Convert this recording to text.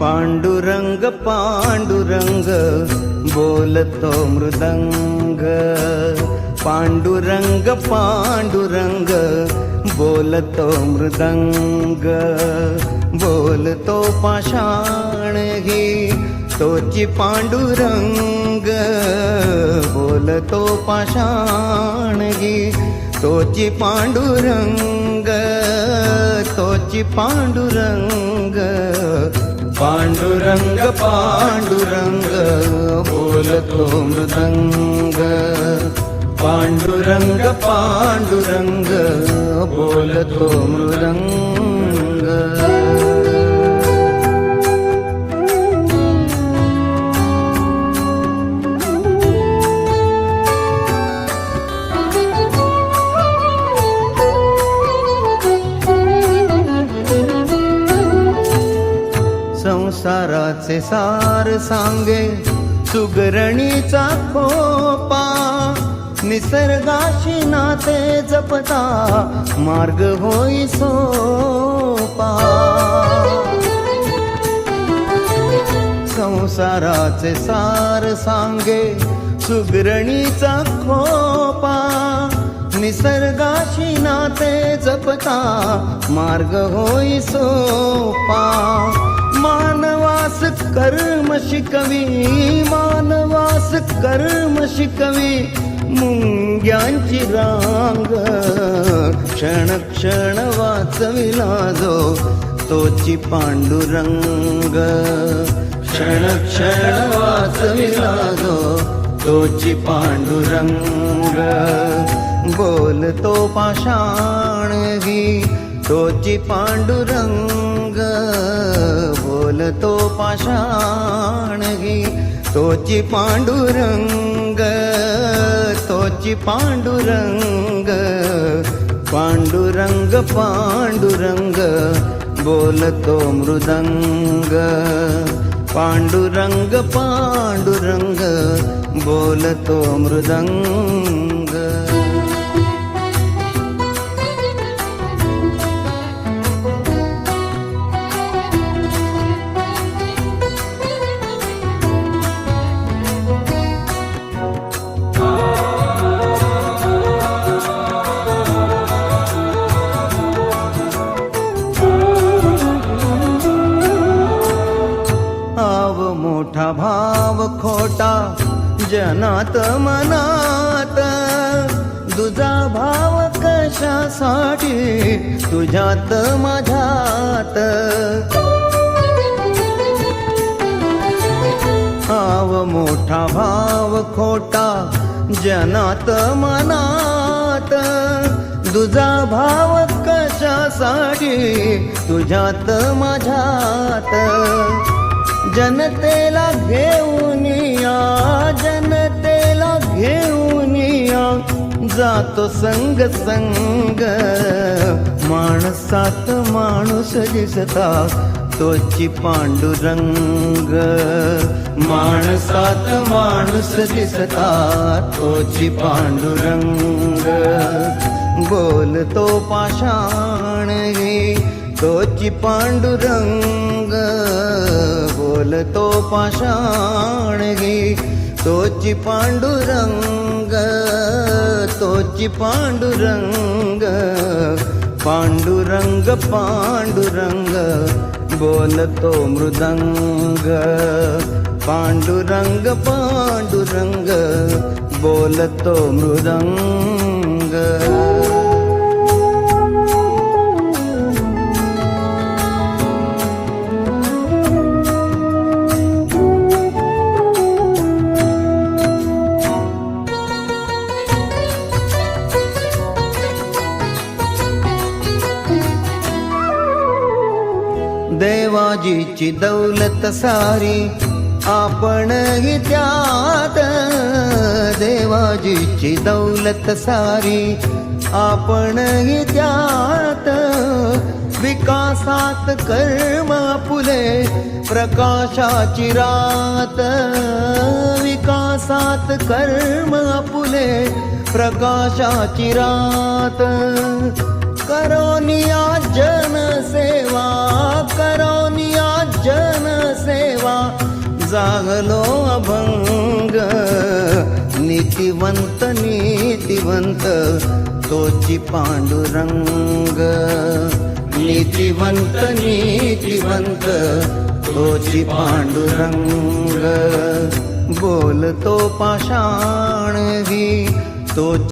पांडुरंग पांडुरंग बोलतो मृदंग, पांडुरंग पांडुरंग बोलतो मृदंग, बोलतो पाषाण घे तोची पांडुरंग, बोलतो पाषाण घे तोची पांडुरंग, तोची पांडुरंग, पांडुरंग पांडुरंग बोलतो मृदंग, पांडुरंग पांडुरंग बोलतो मृदंग। संसाराचे सार सांगे सुगरणीचा खोपा, निसर्गाशी नाते जपता मार्ग होई सोपा। संसाराचे सार सांगे सुगरणीचा खोपा, निसर्गाशी नाते जपता मार्ग होई सोपा। मानवास कर्म शिकवी, मानवास कर्म शिकवी मुंग्यांची रांग, क्षण क्षण वाचविला जो तोची पांडुरंग, क्षण क्षण वाचविला जो तोची पांडुरंग, बोलतो पाषाण घे तोची पांडुरंग, बोलतो पाषाण घे तोची पांडुरंग, तोची पांडुरंग, पांडुरंग पांडुरंग बोलतो मृदंग, पांडुरंग पांडुरंग बोलतो मृदंग। मोठा भाव खोटा जनात मनात, तुझा भाव कशासाठी तुझ्यात माझ्यात। भाव मोठा भाव खोटा जनात मनात, तुझा भाव कशासाठी तुझ्यात माझ्यात। जनतेला घेऊन या, जनतेला घेऊन या जातो संग संग, माणसात माणूस दिसता तोची पांडुरंग, माणसात माणूस दिसता तोची पांडुरंग, बोलतो पाषाण घे तोची पांडुरंग, बोलतो पाषाण घे तोची पांडुरंग, तोची पांडुरंग, पांडुरंग पांडुरंग बोलतो मृदंग, पांडुरंग पांडुरंग बोलतो मृदंग। देवाजीची दौलत सारी आपण ही त्यात, देवाजीची दौलत सारी आपण ही त्यात। विकासात कर्म फुले प्रकाशाची रात, विकासात कर्म फुले प्रकाशाची रात। करोनिया जनसेवा, करोनिया जनसेवा जागलो अभंग नीतिवंत नीतिवंत तोची पांडुरंग नीतिवंत नीतिवंत तोची पांडुरंग बोलतो पाषाण ही तोची